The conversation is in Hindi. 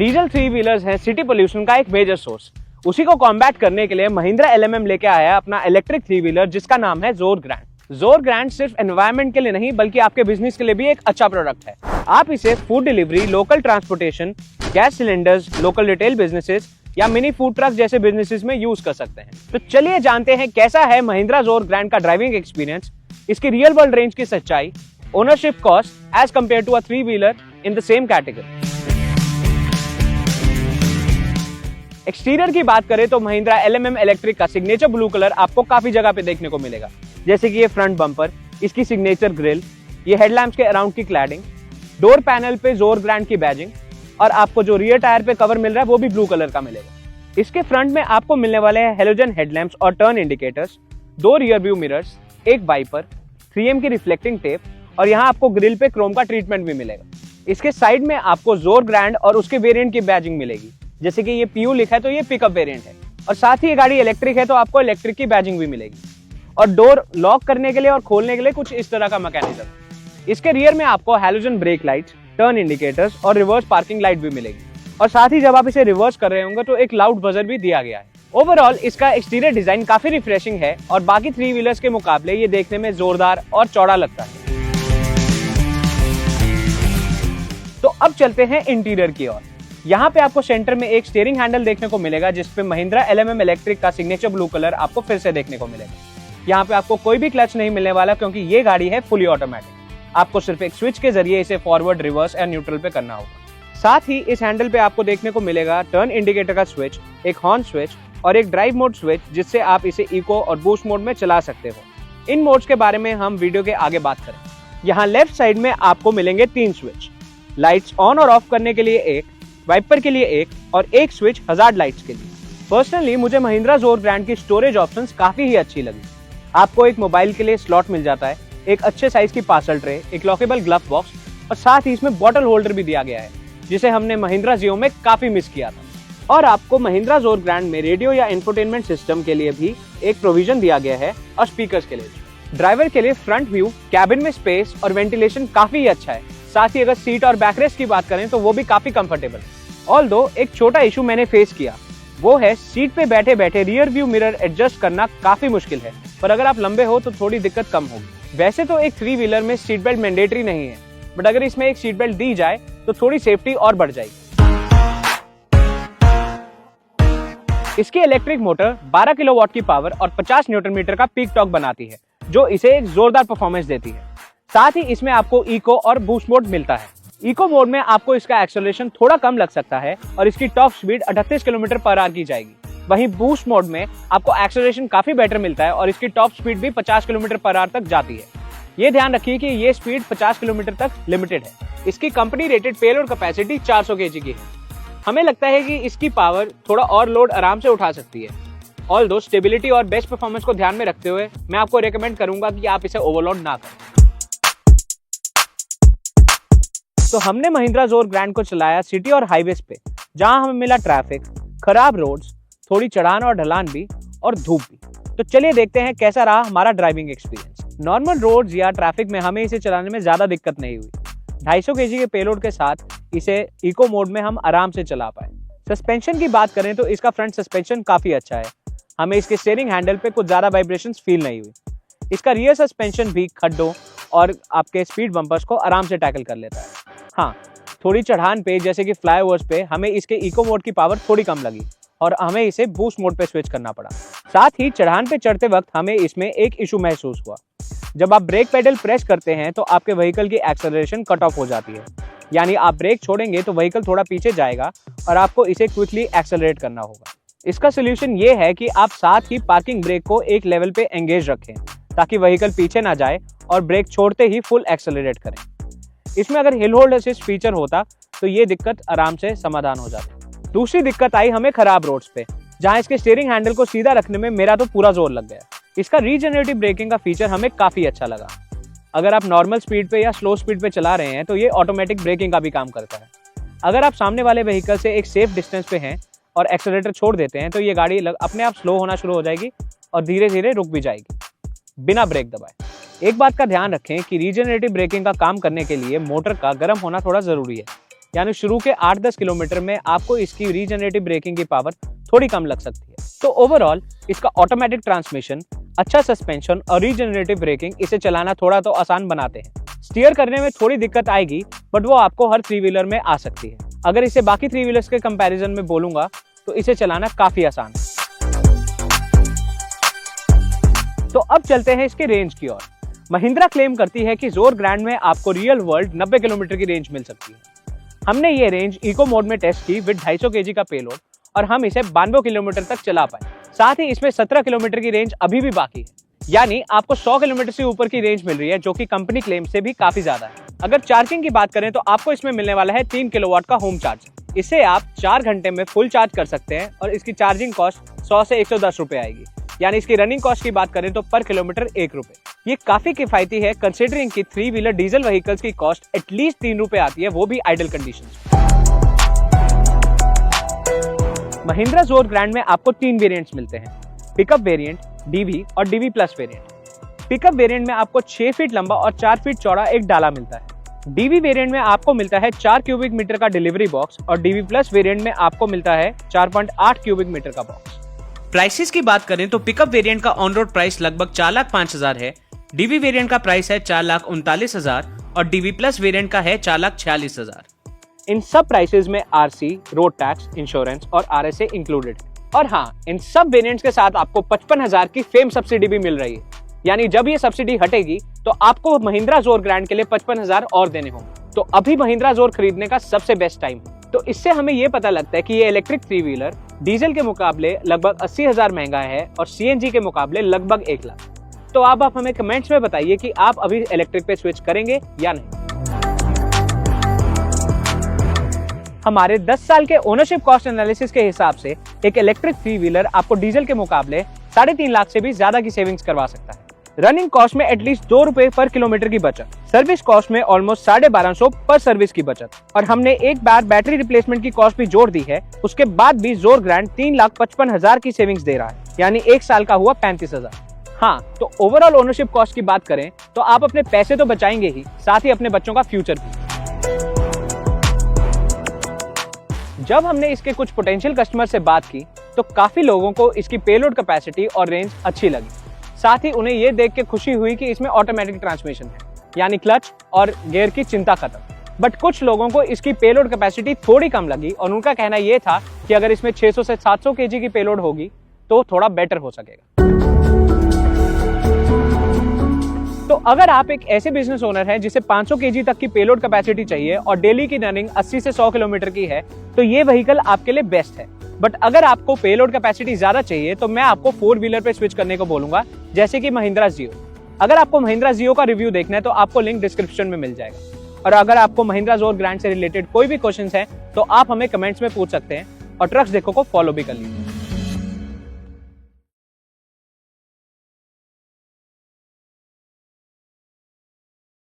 डीजल थ्री व्हीलर्स हैं सिटी पोल्यूशन का एक मेजर सोर्स। उसी को कॉम्बैट करने के लिए महिंद्रा एलएमएम लेके आया है अपना इलेक्ट्रिक थ्री व्हीलर जिसका नाम है जोर ग्रैंड। जोर ग्रैंड सिर्फ एनवायरनमेंट के लिए नहीं बल्कि आपके बिजनेस के लिए भी एक अच्छा प्रोडक्ट है। आप इसे food delivery, local transportation, gas cylinders, local retail businesses या मिनी फूड ट्रक जैसे बिजनेसेस में यूज कर सकते हैं। तो चलिए जानते हैं कैसा है महिंद्रा जोर ग्रैंड का ड्राइविंग एक्सपीरियंस, इसकी रियल वर्ल्ड रेंज की सच्चाई, ownership cost as compare to a three wheeler in the same category. Exterior की बात करें तो महिंद्रा एलएमएम इलेक्ट्रिक का सिग्नेचर ब्लू कलर आपको काफी जगह पे देखने को मिलेगा, जैसे कि ये फ्रंट बम्पर, इसकी सिग्नेचर ग्रिल, ये हेडलैम्प्स के अराउंड की क्लैडिंग, डोर पैनल पे जोर ग्रैंड की बैजिंग और आपको जो रियर टायर पे कवर मिल रहा है वो भी ब्लू कलर का मिलेगा। इसके फ्रंट में आपको मिलने वाले हैं हेलोजन हेडलैम्प्स और टर्न इंडिकेटर्स, दो रियर व्यू मिरर्स, एक वाइपर, 3M की रिफ्लेक्टिंग टेप और यहाँ आपको ग्रिल पे क्रोम का ट्रीटमेंट भी मिलेगा। इसके साइड में आपको जोर ग्रैंड और उसके वेरिएंट की बैजिंग मिलेगी, जैसे कि ये PU लिखा है तो ये पिकअप वेरिएंट है और साथ ही ये गाड़ी इलेक्ट्रिक है तो आपको इलेक्ट्रिक की बैजिंग भी मिलेगी। और डोर लॉक करने के लिए और खोलने के लिए कुछ इस तरह का मैकेनिज्म। इसके रियर में आपको halogen break lights, turn indicators और रिवर्स पार्किंग लाइट भी मिलेगी और साथ ही जब आप इसे रिवर्स कर रहे होंगे तो एक लाउड बजर भी दिया गया है। ओवरऑल इसका एक्सटीरियर डिजाइन काफी रिफ्रेशिंग है और बाकी थ्री व्हीलर्स के मुकाबले ये देखने में जोरदार और चौड़ा लगता है। तो अब चलते हैं इंटीरियर की ओर। यहाँ पे आपको सेंटर में एक स्टीयरिंग हैंडल देखने को मिलेगा जिसपे महिंद्रा एलएमएम इलेक्ट्रिक का सिग्नेचर ब्लू कलर आपको फिर से देखने को मिलेगा। यहाँ पे आपको कोई भी क्लच नहीं मिलने वाला क्योंकि ये गाड़ी है फुली ऑटोमेटिक। आपको सिर्फ एक स्विच के जरिए इसे फॉरवर्ड, रिवर्स या न्यूट्रल पे करना होगा। साथ ही इस हैंडल पे आपको देखने को मिलेगा टर्न इंडिकेटर का स्विच, एक हॉर्न स्विच और एक ड्राइव मोड स्विच जिससे आप इसे इको और बूस्ट मोड में चला सकते हो। इन मोड्स के बारे में हम वीडियो के आगे बात करें। यहाँ लेफ्ट साइड में आपको मिलेंगे 3 स्विच, लाइट्स ऑन और ऑफ करने के लिए एक, वाइपर के लिए एक और एक स्विच हजार्ड लाइट्स के लिए। पर्सनली मुझे महिंद्रा जोर ग्रैंड की स्टोरेज ऑप्शंस काफी ही अच्छी लगी। आपको एक मोबाइल के लिए स्लॉट मिल जाता है, एक अच्छे साइज की पार्सल ट्रे, एक लॉकेबल ग्लव बॉक्स और साथ ही इसमें बॉटल होल्डर भी दिया गया है जिसे हमने महिंद्रा जियो में काफी मिस किया था। और आपको महिंद्रा जोर ग्रैंड में रेडियो या इंफोटेनमेंट सिस्टम के लिए भी एक प्रोविजन दिया गया है और स्पीकर्स के लिए। ड्राइवर के लिए फ्रंट व्यू, कैबिन में स्पेस और वेंटिलेशन काफी अच्छा है। साथ ही अगर सीट और बैकरेस्ट की बात करें तो वो भी काफी कंफर्टेबल। ऑल्दो एक छोटा इशू मैंने फेस किया, वो है सीट पे बैठे बैठे रियर व्यू मिरर एडजस्ट करना काफी मुश्किल है, पर अगर आप लंबे हो तो थोड़ी दिक्कत कम होगी। वैसे तो एक थ्री व्हीलर में सीट बेल्ट मैंडेटरी नहीं है, बट अगर इसमें एक सीट बेल्ट दी जाए तो थोड़ी सेफ्टी और बढ़ जाएगी। इसकी इलेक्ट्रिक मोटर 12 किलोवाट की पावर और 50 न्यूटन मीटर का पीक टॉर्क बनाती है जो इसे एक जोरदार परफॉर्मेंस देती है। साथ ही इसमें आपको इको और बूस्ट मोड मिलता है। इको मोड में आपको इसका एक्सेलरेशन थोड़ा कम लग सकता है और इसकी top speed 38 kilometre per hour की जाएगी। वहीं बूस्ट मोड में आपको एक्सेलरेशन काफी बेटर मिलता है और इसकी टॉप स्पीड भी 50 किलोमीटर पर आवर तक जाती है। ये ध्यान रखिए कि ये स्पीड 50 किलोमीटर तक लिमिटेड है। इसकी company rated payload capacity 400 kg की है। हमें लगता है कि इसकी पावर थोड़ा और लोड आराम से उठा सकती है। ऑल्दो स्टेबिलिटी और बेस्ट परफॉर्मेंस को ध्यान में रखते हुए मैं आपको रेकमेंड करूंगा कि आप इसे ओवरलोड ना करें। तो हमने महिंद्रा जोर ग्रैंड को चलाया सिटी और हाईवेज पे, जहां हमें मिला ट्रैफिक, खराब रोड्स, थोड़ी चढ़ान और ढलान भी और धूप भी। तो चलिए देखते हैं कैसा रहा हमारा ड्राइविंग एक्सपीरियंस। नॉर्मल रोड्स या ट्रैफिक में हमें इसे चलाने में ज्यादा दिक्कत नहीं हुई। 250 kg के पेलोड के साथ इसे इको मोड में हम आराम से चला पाए। सस्पेंशन की बात करें तो इसका फ्रंट सस्पेंशन काफी अच्छा है। हमें इसके स्टीयरिंग हैंडल पे कुछ ज्यादा वाइब्रेशंस फील नहीं हुई। इसका रियर सस्पेंशन भी खड्डों और आपके स्पीड बम्पर्स को आराम से टैकल कर लेता है। हाँ, थोड़ी चढ़ान पे जैसे कि फ्लाईओवर्स पे हमें इसके इको मोड की पावर थोड़ी कम लगी और हमें इसे बूस्ट मोड पे स्विच करना पड़ा। साथ ही चढ़ान पे चढ़ते वक्त हमें इसमें एक इशू महसूस हुआ। जब आप ब्रेक पेडल प्रेस करते हैं तो आपके व्हीकल की एक्सेलरेशन कट ऑफ हो जाती है, यानी आप ब्रेक छोड़ेंगे तो व्हीकल थोड़ा पीछे जाएगा और आपको इसे क्विकली एक्सेलरेट करना होगा। इसका सोल्यूशन ये है कि आप साथ ही पार्किंग ब्रेक को एक लेवल पे एंगेज रखें ताकि व्हीकल पीछे ना जाए और ब्रेक छोड़ते ही फुल एक्सेलरेट करें। इसमें अगर हिल होल्ड असिस्ट फीचर होता तो ये दिक्कत आराम से समाधान हो जाती। दूसरी दिक्कत आई हमें खराब रोड्स पे, जहां इसके स्टीयरिंग हैंडल को सीधा रखने में मेरा तो पूरा जोर लग गया। इसका रीजनरेटिव ब्रेकिंग का फीचर हमें काफी अच्छा लगा। अगर आप नॉर्मल स्पीड पे या स्लो स्पीड पे चला रहे हैं तो ये ऑटोमेटिक ब्रेकिंग का भी काम करता है। अगर आप सामने वाले व्हीकल से एक सेफ डिस्टेंस पे हैं और एक्सेलरेटर छोड़ देते हैं तो ये गाड़ी अपने आप स्लो होना शुरू हो जाएगी और धीरे धीरे रुक भी जाएगी बिना ब्रेक दबाए। एक बात का ध्यान रखें कि रीजनरेटिव ब्रेकिंग का काम करने के लिए मोटर का गर्म होना थोड़ा जरूरी है। यानी शुरू के 8-10 किलोमीटर में आपको इसकी रीजनरेटिव ब्रेकिंग की पावर थोड़ी कम लग सकती है। तो ओवरऑल इसका ऑटोमेटिक ट्रांसमिशन, अच्छा सस्पेंशन और रीजनरेटिव ब्रेकिंग इसे चलाना थोड़ा तो आसान बनाते हैं। स्टीयर करने में थोड़ी दिक्कत आएगी, बट वो आपको हर 3 व्हीलर में आ सकती है। अगर इसे बाकी 3 व्हीलर्स के कंपैरिजन में बोलूंगा तो इसे चलाना काफी आसान है। तो अब चलते हैं इसके रेंज की ओर। महिंद्रा क्लेम करती है कि जोर ग्रैंड में आपको रियल वर्ल्ड 90 किलोमीटर की रेंज मिल सकती है। हमने ये रेंज इको मोड में टेस्ट की विद 250 kg का पेलोड और हम इसे 92 किलोमीटर तक चला पाए। साथ ही इसमें 17 किलोमीटर की रेंज अभी भी बाकी है, यानी आपको 100 किलोमीटर से ऊपर की रेंज मिल रही है, जो कि कंपनी क्लेम से भी काफी ज्यादा है। अगर चार्जिंग की बात करें तो आपको इसमें मिलने वाला है 3 किलोवाट का होम चार्जर। इसे आप 4 घंटे में फुल चार्ज कर सकते हैं और इसकी चार्जिंग कॉस्ट 100 से 110 रुपए आएगी। यानी इसकी रनिंग कॉस्ट की बात करें तो पर किलोमीटर 1 रुपए। ये काफी किफायती है कंसीडरिंग कि 3 व्हीलर डीजल व्हीकल्स की कॉस्ट एटलीस्ट 3 रुपए आती है, वो भी idol condition. Mahindra Zor grand में आपको 3 वेरिएंट्स मिलते हैं, पिकअप वेरिएंट, डीवी और DV plus variant. Pickup variant में आपको 6 फीट लंबा और 4 फीट चौड़ा एक डाला मिलता है। डीवी वेरिएंट में आपको मिलता है 4 क्यूबिक मीटर का डिलीवरी बॉक्स और डीवी प्लस वेरिएंट में आपको मिलता है 4.8 क्यूबिक मीटर का बॉक्स। प्राइसेस की बात करें तो पिकअप वेरिएंट का ऑन रोड प्राइस लगभग 4,05,000 है, डीवी वेरिएंट का प्राइस है 4,39,000 और डीवी प्लस वेरिएंट का है 4,46,000। इन सब प्राइसेस में आरसी, रोड टैक्स, इंश्योरेंस और आरएसए इंक्लूडेड है। और हाँ, इन सब वेरिएंट्स के साथ आपको 55,000 की फेम सब्सिडी भी मिल रही है। यानी जब ये सब्सिडी हटेगी तो आपको महिंद्रा जोर ग्रैंड के लिए 55,000 और देने होंगे। तो अभी महिंद्रा जोर खरीदने का सबसे बेस्ट टाइम है। तो इससे हमें ये पता लगता है कि ये इलेक्ट्रिक 3 व्हीलर डीजल के मुकाबले लगभग 80,000 महंगा है और सीएनजी के मुकाबले लगभग 1 लाख। तो आप हमें कमेंट्स में बताइए कि आप अभी इलेक्ट्रिक पे स्विच करेंगे या नहीं। हमारे 10 साल के ओनरशिप कॉस्ट एनालिसिस के हिसाब से एक इलेक्ट्रिक 3 व्हीलर आपको डीजल के मुकाबले 3.5 लाख से भी ज्यादा की सेविंग्स करवा सकता है। रनिंग कॉस्ट में एटलीस्ट 2 रुपए पर किलोमीटर की बचत, सर्विस कॉस्ट में ऑलमोस्ट 1250 पर सर्विस की बचत और हमने एक बार बैटरी रिप्लेसमेंट की कॉस्ट भी जोड़ दी है। उसके बाद भी जोर ग्रैंड 3,55,000 की सेविंग्स दे रहा है, यानी 1 साल का हुआ 35,000। हाँ, तो ओवरऑल ओनरशिप कॉस्ट की बात करें तो आप अपने पैसे तो बचाएंगे ही, साथ ही अपने बच्चों का फ्यूचर भी। जब हमने इसके कुछ पोटेंशियल कस्टमर से बात की तो काफी लोगों को इसकी पेलोड कैपेसिटी और रेंज अच्छी लगी। साथ ही उन्हें ये देख के खुशी हुई कि इसमें ऑटोमेटिक ट्रांसमिशन है, यानी क्लच और गियर की चिंता खत्म। बट कुछ लोगों को इसकी पेलोड कैपेसिटी थोड़ी कम लगी और उनका कहना ये था कि अगर इसमें 600 से 700 केजी की पेलोड होगी तो थोड़ा बेटर हो सकेगा। तो अगर आप एक ऐसे बिजनेस ओनर हैं जिसे 500 केजी तक की पेलोड कैपेसिटी चाहिए और डेली की रनिंग 80 से 100 किलोमीटर की है तो ये व्हीकल आपके लिए बेस्ट है। बट अगर आपको पेलोड कैपेसिटी ज्यादा चाहिए तो मैं आपको 4 व्हीलर पे स्विच करने को बोलूंगा, जैसे कि महिंद्रा जियो। अगर आपको महिंद्रा जियो का रिव्यू देखना है तो आपको लिंक डिस्क्रिप्शन में मिल जाएगा। और अगर आपको महिंद्रा जोर ग्रैंड से रिलेटेड कोई भी क्वेश्चंस है तो आप हमें कमेंट्स में पूछ सकते हैं और ट्रक्स देखो को फॉलो भी कर लीजिए।